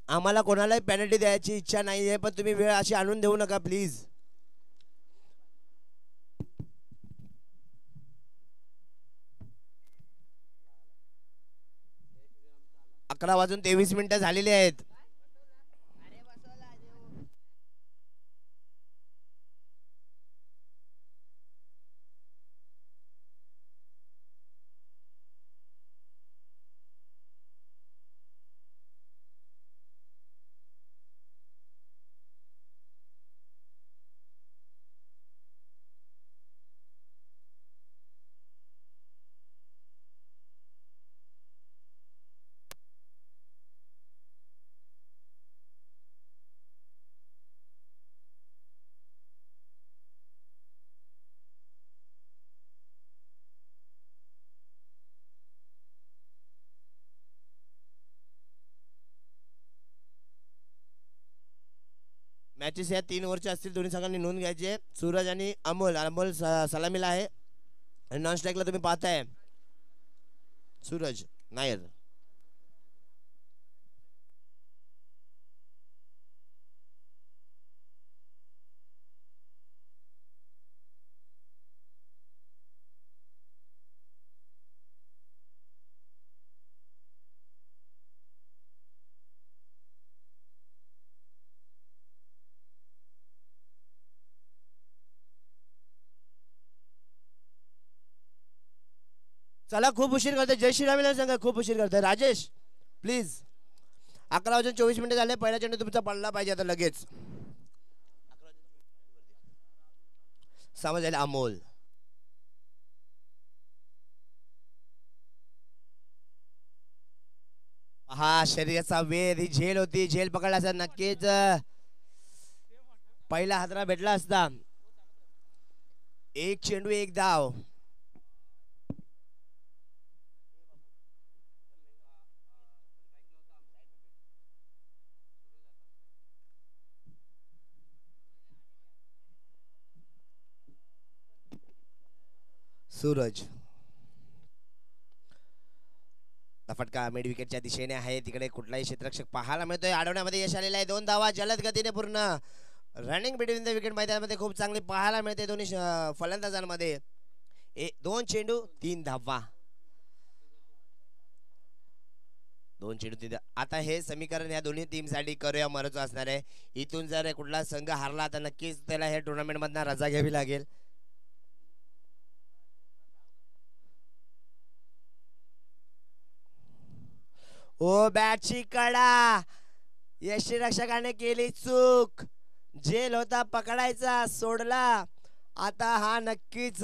आम्हाला कोणालाही पेनल्टी द्यायची इच्छा नाही आहे, पण तुम्ही वेळ अशी आणून देऊ नका प्लीज. 11:23 झालेली आहेत. मॅचेस या 3 ओव्हरच्या असतील. दोन्ही संघांनी नोंद घ्यायची. सूरज आणि अमोल. अमोल सलामीला आहे आणि नॉन स्ट्राईकला तुम्ही पाहताय सूरज नायर. चला, खूप उशीर करतोय. जय श्रीराम सांगा, खूप उशीर करतोय. राजेश प्लीज. 11:24 झाले. पहिला चेंडू तुमचा पडला पाहिजे आता लगेच. समज आले. अमोल हा शरीराचा वेध, ही झेल होती. झेल पकडला असता नक्कीच पहिला हादरा भेटला असता. एक चेंडू एक धाव. सूरज फटका मिड विकेटच्या दिशेने आहे. तिकडे कुठलाही क्षेत्ररक्षक पाहायला मिळतोय. अडवण्यामध्ये यश आलेलं आहे. 2 धावा जलद गतीने पूर्ण रनिंग बिटवीन द विकेट मैदानामध्ये खूप चांगली पाहायला मिळते दोन्ही फलंदाजांमध्ये. 2 चेंडू 3 धावा. 2 चेंडू 3 धावा. आता हे समीकरण या दोन्ही टीमसाठी करूया मरच असणार आहे. इथून जर कुठला संघ हारला तर नक्कीच त्याला हे टुर्नामेंट मधनं रजा घ्यावी लागेल. ओ बॅटची कडा. यष्टीरक्षकाने केली चूक. झेल होता पकडायचा, सोडला. आता हा नक्कीच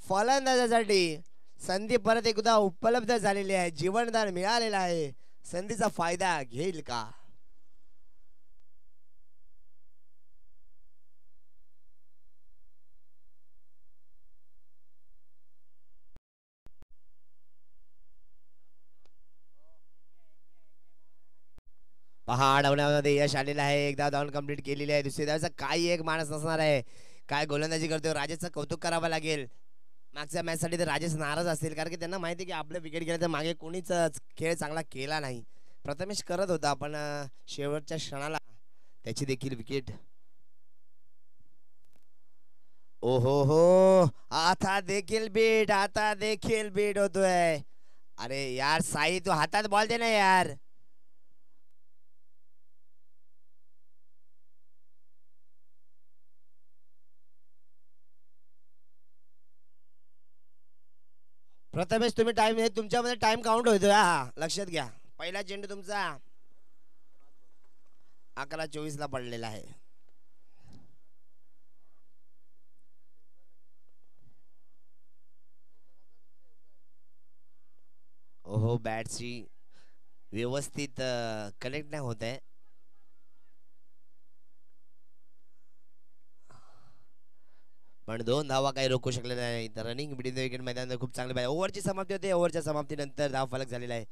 फलंदाजासाठी संधी परत एकदा उपलब्ध झालेली आहे. जीवनदान मिळालेला आहे. संधीचा फायदा घेईल का? पहा अडवण्यामध्ये यश आलेलं आहे. एकदा धावून कंप्लीट केलेली आहे. दुसऱ्या धावचा काही एक माणूस नसणार आहे. काय गोलंदाजी करतोय. राजेशचं कौतुक करावं लागेल. मागच्या मॅच साठी तर राजेश नाराज असतील, कारण की त्यांना माहिती आहे की आपलं विकेट गेलं तर मागे कोणीच खेळ चांगला केला नाही. प्रथमेश करत होता, पण शेवटच्या क्षणाला त्याची देखील विकेट. ओहो हो, आता देखील बीट, आता देखील बीट होतोय. अरे यार साई, तू हातात बॉल दे ना यार. प्रथमेश तुम्ही टाइम, तुमच्यामध्ये टाइम काउंट होतोय हा, लक्षात घ्या. पहिला चेंडू तुमचा 11:24 ला पडलेला आहे. ओहो, बॅटची व्यवस्थित कनेक्ट नाही होत आहे. पण 2 धावा काही रोखू शकले नाही. तर रनिंग बिटवीन द विकेट मैदानात खूप चांगली पाहिजे. ओव्हरची समाप्ती होते. ओव्हरच्या समाप्तीनंतर धाव फलक झालेला आहे.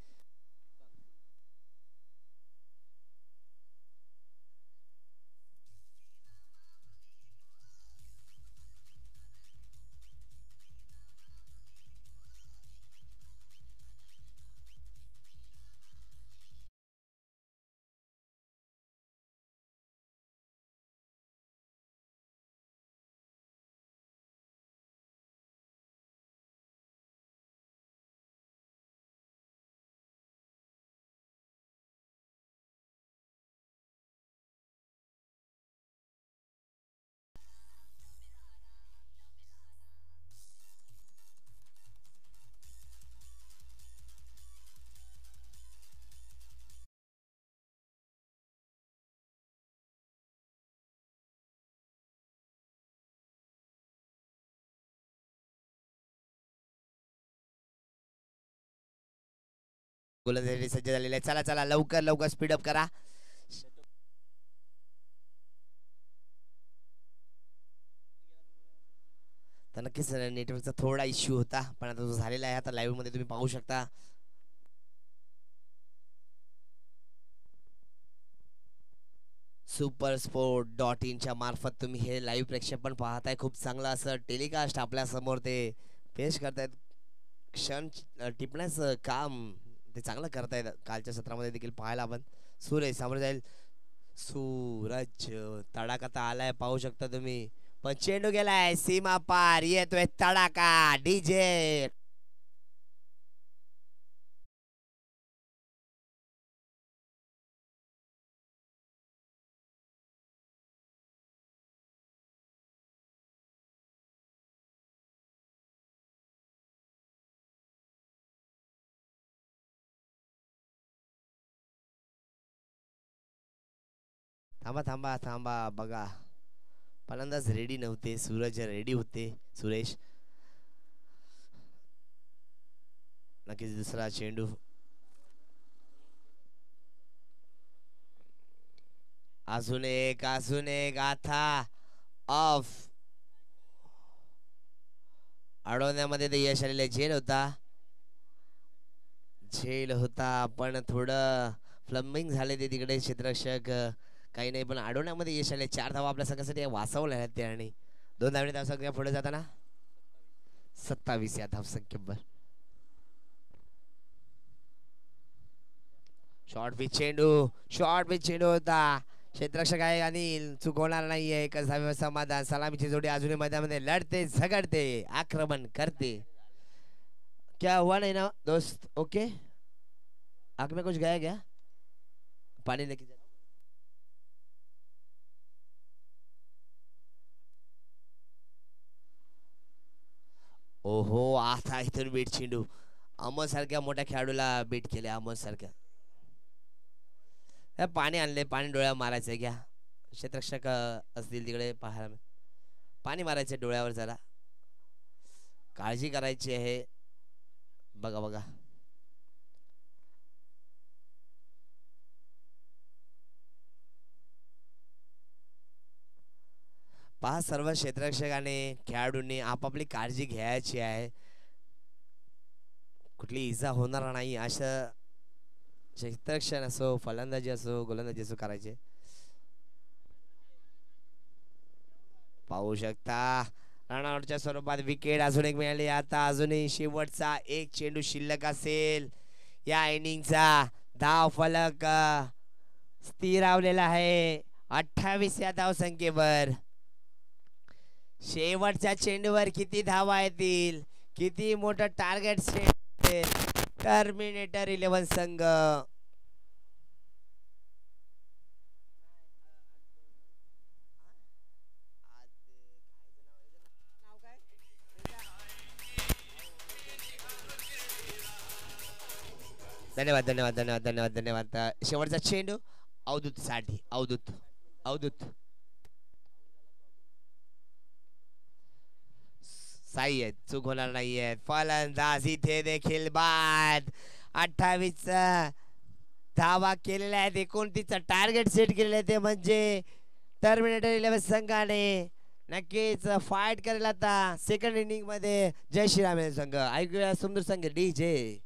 गोलंदाजीसाठी सज्ज झालेले आहे. चला चला लवकर लवकर स्पीडअप करा. तर नक्कीच नेटवर्कचा थोडा इश्यू होता, पण आता तो झालेला आहे. आता लाईव्ह मध्ये तुम्ही पाहू शकता. Supersport.in मार्फत तुम्ही हे लाईव्ह प्रेक्षेपण पाहताय. खूप चांगलं असं टेलिकास्ट आपल्या समोर ते पेश करतायत. क्षण टिपण्याचं काम ते चांगलं करतायत. कालच्या सत्रामध्ये देखील पाहायला आपण सूरज समोर जाईल. सूरज तडाखा तर आलाय, पाहू शकता तुम्ही. पण चेंडू गेलाय सीमा पार, येतोय तडाखा. डीजे थांबा थांबा थांबा बघा. फलंदाज रेडी नव्हते, सूरज रेडी होते. सुरेश नक्कीच दुसरा चेंडू. अजून एक आथा ऑफ. अडवण्यामध्ये ते यश आलेले. झेल होता पण थोडं फ्लमिंग झाले ते तिकडे क्षेत्ररक्षक. काही नाही, पण अडवण्यामध्ये यश आले. 4 धावा आपल्या संघासाठी वाचवल्या आहेत ते. आणि 2 धावणे धावसंख्या पुढे जाताना 27 या धावसंख्येवर. शॉर्ट पिच चेंडू होता. क्षेत्ररक्षक आहे आणि चुकवणार नाहीये. एकच धाव्यावर समाधान. सलामीची जोडी अजूनही मैदानामध्ये लढते झगडते, आक्रमण करते. क्या हुआ नहीं ना दोस्त? ओके, आंख में कुछ गया क्या? पानी लेके जा. ओहो, आता इथून बीट चेंडू. अमोल सारख्या मोठ्या खेळाडूला बीट केले. अमोल सारख्या पाणी आणले. पाणी डोळ्यावर मारायचं घ्या. क्षेत्ररक्षक असतील तिकडे पाहायला. पाणी मारायचे डोळ्यावर, जरा काळजी करायची आहे. बघा बघा. पहा, सर्व क्षेत्ररक्षकाने खेळाडूंनी आपापली काळजी घ्यायची आहे. कुठली इजा होणार नाही असं क्षेत्ररक्षण असो, फलंदाजी असो, गोलंदाजी असो करायचे. पाहू शकता रनआउटच्या स्वरूपात विकेट अजून एक मिळाली. आता अजूनही शेवटचा एक चेंडू शिल्लक असेल या इनिंगचा. धाव फलक स्थिरावलेला आहे 28 या धावसंख्येवर. शेवटच्या चेंडूवर किती धावा येतील, किती मोठं टार्गेट सेट. टर्मिनेटर 11 संघ. धन्यवाद धन्यवाद धन्यवाद धन्यवाद धन्यवाद. शेवटचा चेंडू अवधूत साठी. अवधूत अवधूत साई आहेत, चूक होणार नाहीये. फलंदाज इथे देखील बाद. 28 धावा केलेल्या आहेत. 29 टार्गेट सेट केलेले आहे, ते म्हणजे टर्मिनेटर 11 संघाने नक्कीच फाईट करेल आता सेकंड इनिंग मध्ये. जय श्रीराम संघ. ऐकूया सुंदर संघ डीजे.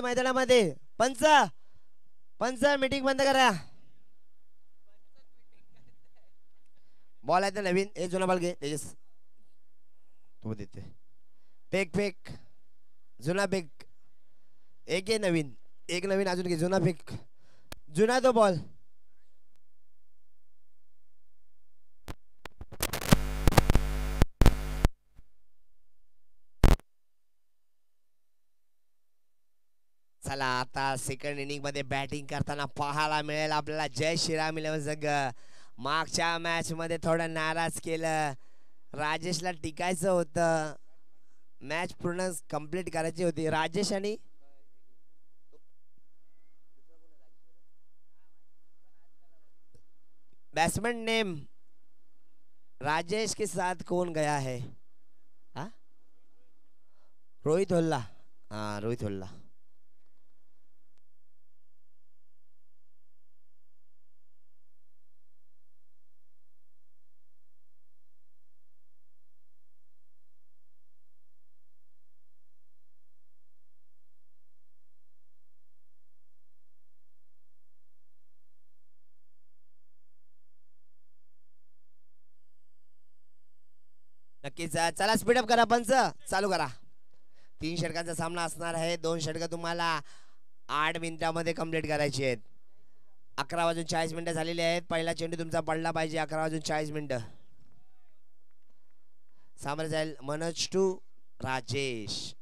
मैदानामध्ये पंच पंच मीटिंग बंद करा. बॉल आहे तर नवीन एक जुना बॉल घे तेजस तू देते फेक फेक जुना फेक एक घे नवीन एक नवीन अजून घे जुना फेक जुना तो बॉल. चला आता सेकंड इनिंग मध्ये बॅटिंग करताना पाहायला मिळेल आपल्याला जय श्रीराम इलेव्हन संघ. मागच्या मॅच मध्ये थोडं नाराज केलं. राजेशला टिकायचं होतं. मॅच पूर्ण कंप्लीट करायची होती. राजेश आणि बैट्समैन नेम राजेश के साथ कौन गया है? हा? रोहित होल्ला. हाँ रोहित होल्ला. नक्कीच चला स्पीडअप करा पंच चालू करा. 3 षटकांचा सामना असणार आहे. 2 षटकं तुम्हाला 8 मिनिटांमध्ये कंप्लीट करायची आहेत. 11 वाजून 40 मिनिटं झालेली आहेत. पहिला चेंडू तुमचा पडला पाहिजे. 11 वाजून 40 मिनिटं. सामोरे जाईल मनोज टू राजेश.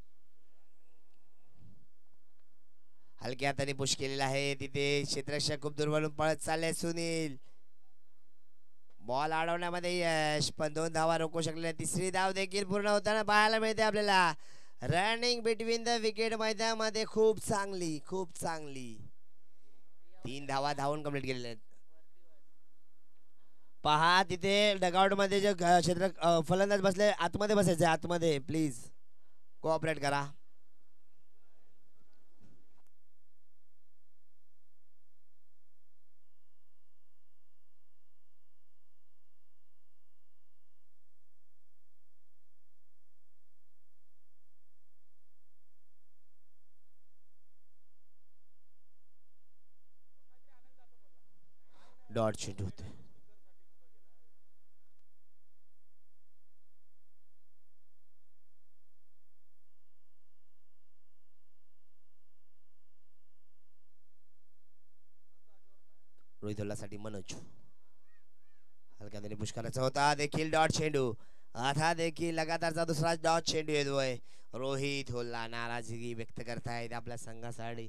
हलक्या हाताने पुश केलेला आहे. तिथे क्षेत्ररक्षक खूप दुर्बलून पळत चालले. सुनील बॉल अडवण्यामध्ये यश पण 2 धावा रोखू शकले. तिसरी धाव देखील पूर्ण होताना पाहायला मिळते आपल्याला. रनिंग बिटवीन द विकेट मैदानामध्ये खूप चांगली 3 धावा धावून कंप्लीट केलेल्या आहेत. पहा तिथे डगआउट मध्ये जे क्षेत्र फलंदाज बसले आतमध्ये बसायचे. आतमध्ये प्लीज कोऑपरेट करा. डॉट चेंडू होते. रोहित होल्लासाठी मनोज हलक्याने पुश करायचा होता. देखील डॉट चेंडू. आता देखील लगातारचा दुसरा डॉट चेंडू येतोय. रोहित होल्ला नाराजगी व्यक्त करतायत आपल्या संघासाठी.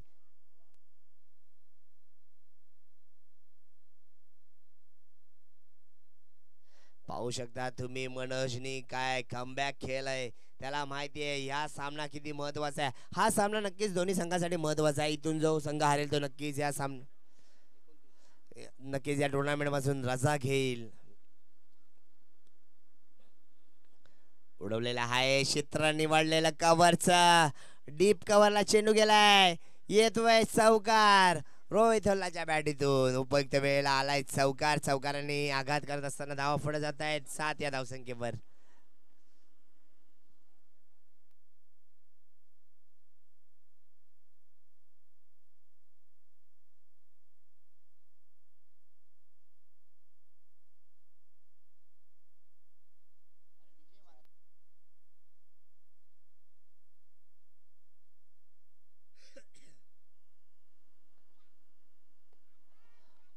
पाहू शकता तुम्ही मनोजनी काय कमबॅक खेळलाय. त्याला माहिती आहे ह्या सामना किती महत्वाचा आहे. हा सामना नक्कीच दोन्ही संघासाठी महत्वाचा आहे. इथून जो संघ हरेल तो नक्कीच या टुर्नामेंट पासून रजा घेईल. उडवलेला आहे क्षेत्र निवडलेला कव्हरचा. डीप कव्हरला चेंडू गेलाय. येतोय चौकार. रोहित होल्लाच्या बॅटीतून उपयुक्त वेळेला आलाय चौकार. चौकाराने आघात करत असताना धावा पुढे जात आहेत 7 या धावसंख्येवर.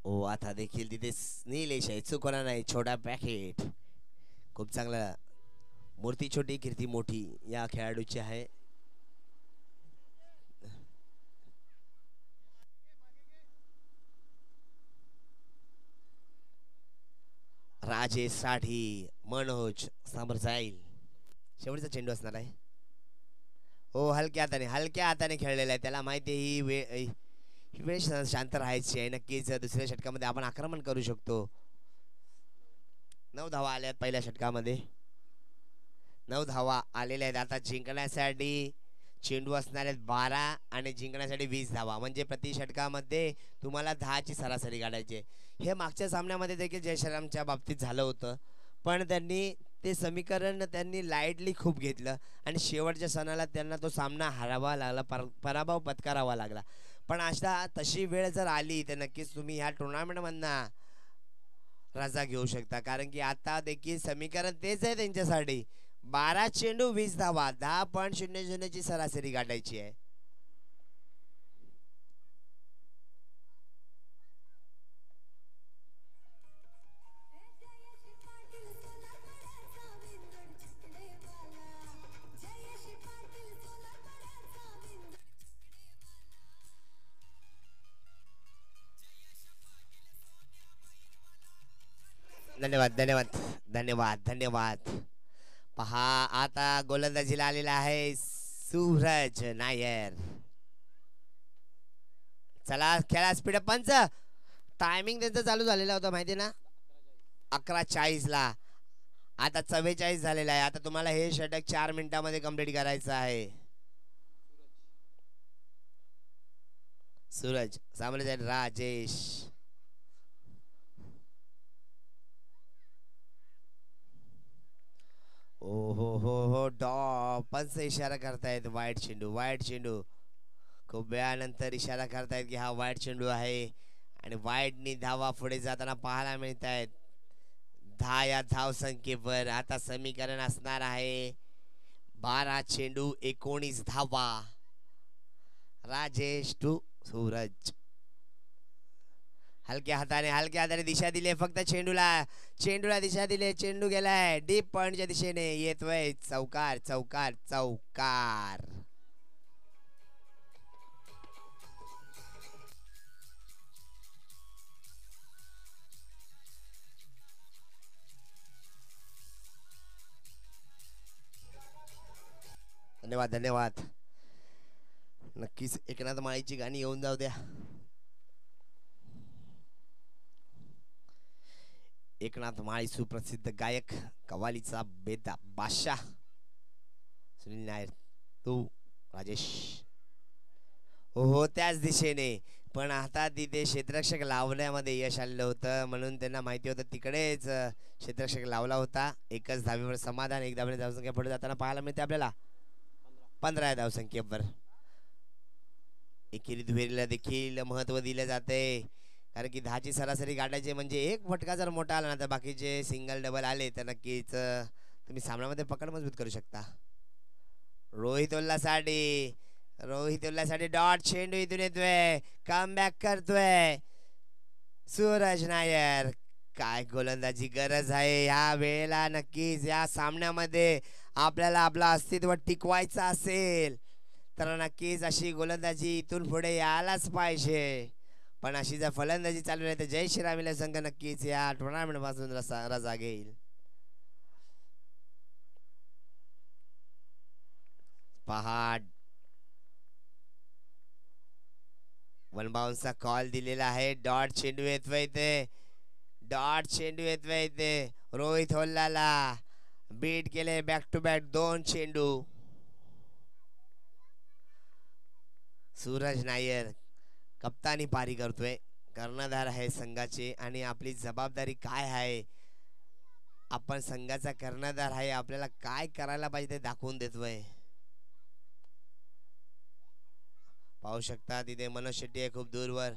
ओ आता देखील तिथे निलेश आहे. चुकवणार नाही. छोटा पॅकेट खूप चांगला. मूर्ती छोटी कीर्ती मोठी या खेळाडूची आहे. राजेश साठी मनोज समोर जाईल. शेवटचा चेंडू असणार आहे. हो हलक्या हाताने खेळलेला आहे. त्याला माहिती आहे ही वेळ शांत राहायची आहे. नक्कीच दुसऱ्या षटकामध्ये आपण आक्रमण करू शकतो. 9 धावा आल्यात पहिल्या षटकामध्ये. 9 धावा आलेल्या आहेत. आता जिंकण्यासाठी चेंडू असणार आहेत 12 आणि जिंकण्यासाठी 20 धावा. म्हणजे प्रति षटकामध्ये तुम्हाला 10 ची सरासरी काढायची. हे मागच्या सामन्यामध्ये देखील जय श्रीरामच्या बाबतीत झालं होतं पण त्यांनी ते समीकरण त्यांनी लाईटली खूप घेतलं आणि शेवटच्या सणाला त्यांना तो सामना हारावा लागला, पराभव पत्करावा लागला. पण अशा तशी वेळ जर आली तर नक्कीच तुम्ही ह्या टुर्नामेंटमधनं रजा घेऊ शकता, कारण की आता देखील समीकरण तेच आहे त्यांच्यासाठी. 12 चेंडू 20 धावा, 10.00ची सरासरी गाठायची आहे. धन्यवाद धन्यवाद धन्यवाद धन्यवाद. पहा आता गोलंदाजीला आलेला आहे सूरज नायर. चला खेळा स्पीड पंच. टायमिंग त्यांचा चालू झालेला होता माहिती ना, 11:40ला. आता 44 झालेला आहे. आता तुम्हाला हे षटक 4 मिनिटामध्ये कंप्लीट करायचं आहे. सूरज सामोरे जाईल राजेश. ओ हो पंच इशारा करतायत वाईट चेंडू वाईट चेंडू. खूप वेळानंतर इशारा करतायत की हा वाईट चेंडू आहे आणि वाईटनी धावा पुढे जाताना पाहायला मिळत आहेत. 10 या धाव संख्येवर आता समीकरण असणार आहे 12 चेंडू 19 धावा. राजेश टू सूरज. हलक्या हाताने दिशा दिली फक्त चेंडूला. चेंडूला दिशा दिली. चेंडू गेलाय डीप पॉइंटच्या दिशेने. येतोय चौकार चौकार चौकार. धन्यवाद धन्यवाद. नक्कीच एकनाथ माळीची गाणी येऊन जाऊ द्या. एकनाथ माळी सुप्रसिद्ध गायक, कवालीचा बेता बादशाह सुनील नायर. तू राजेश. हो त्याच दिशेने. पण आता तिथे क्षेत्ररक्षक लावण्यामध्ये यश आलेलं होतं, म्हणून त्यांना माहिती होतं तिकडेच क्षेत्ररक्षक लावला होता. एकच धावेवर समाधान. एक धावेने धावसंख्या पुढे जाताना पाहायला मिळते आपल्याला 15 धावसंख्येवर. एकेरी दुहेरीला देखील महत्त्व दिलं जाते, कारण की 10ची सरासरी गाठायची म्हणजे एक फटका जर मोठा आला ना तर बाकीचे सिंगल डबल आले तर नक्कीच तुम्ही सामन्यामध्ये पकड मजबूत करू शकता. रोहित उल्हासाठी डॉट चेंडू इथून येतोय. कम बॅक करतोय सूरज नायर. काय गोलंदाजी गरज आहे ह्या वेळेला. नक्कीच या सामन्यामध्ये आपल्याला आपलं अस्तित्व टिकवायचं असेल तर नक्कीच अशी गोलंदाजी इथून पुढे यायलाच पाहिजे. पण अशी जर फलंदाजी चालू नाही तर जय श्रीराम संघ नक्कीच या टुर्नामेंट पासून रजा घेईल. पहाड वन बाउन्सचा कॉल दिलेला आहे. डॉट चेंडू येतोय इथे. डॉट चेंडू येतोय इथे. रोहित होल्लाला बीट केले बॅक टू बॅक 2 चेंडू. सूरज नायर कप्तानी पारी करतोय. कर्णधार आहे संघाचे आणि आपली जबाबदारी काय आहे. आपण संघाचा कर्णधार आहे, आपल्याला काय करायला पाहिजे ते दाखवून देतोय. पाहू शकता तिथे मनोज शेट्टी आहे खूप दूरवर.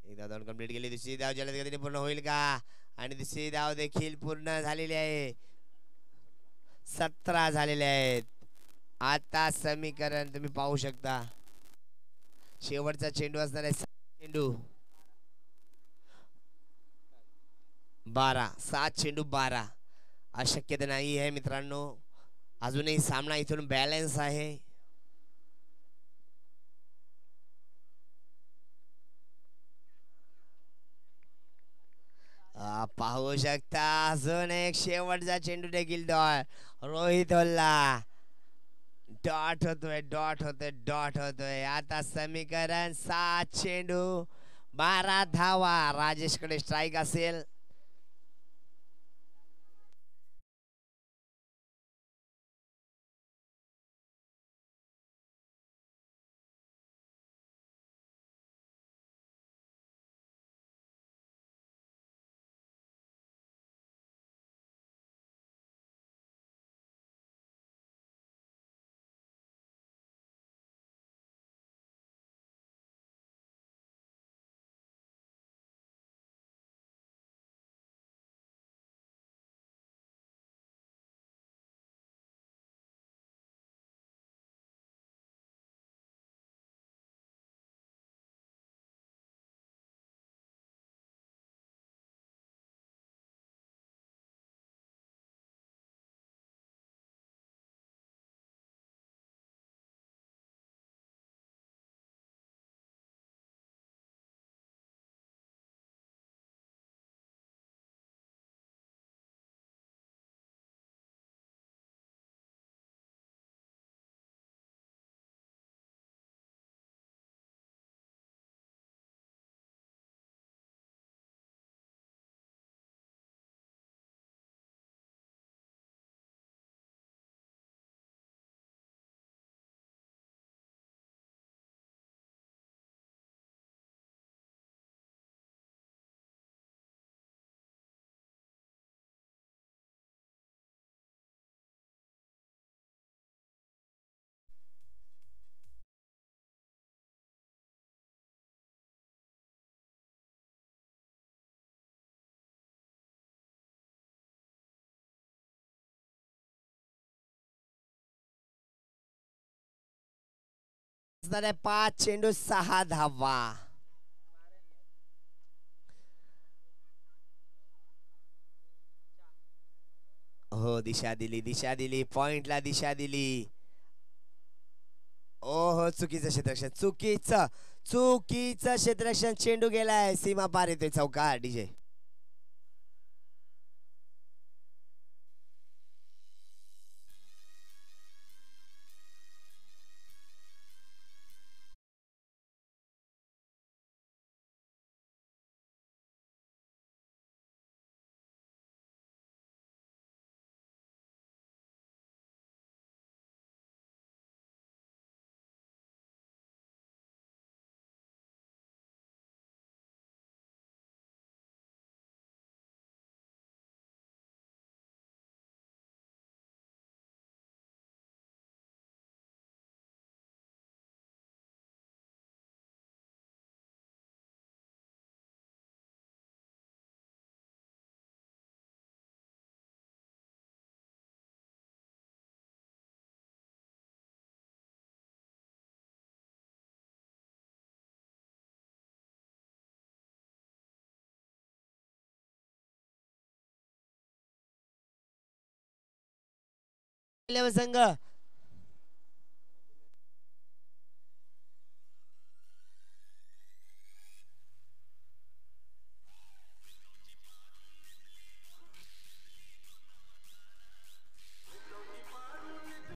एकदा धाव कंप्लीट केली. दुसरी धाव जलद गतीने पूर्ण होईल का. आणि दुसरी धाव देखील पूर्ण झालेली आहे. 17 झालेले आहेत. आता समीकरण तुम्ही पाहू शकता. शेवटचा चेंडू असणार आहे. चेंडू 12. 7 चेंडू 12. अशक्यता नाही आहे मित्रांनो. अजूनही सामना इथून बॅलन्स आहे. पाहू शकता अजून एक शेवटचा चेंडू देखील रोहित होल्ला. डॉट होतोय. आता समीकरण 7 चेंडू 12 धावा. राजेशकडे स्ट्राईक असेल. झालाय 5 चेंडू 6 धावा. हो दिशा दिली पॉइंटला दिशा दिली. ओ हो चुकीचं क्षेत्ररक्षण चुकीचं क्षेत्ररक्षण. चेंडू गेलाय सीमा पार येतोय चौकार डीजे. संघ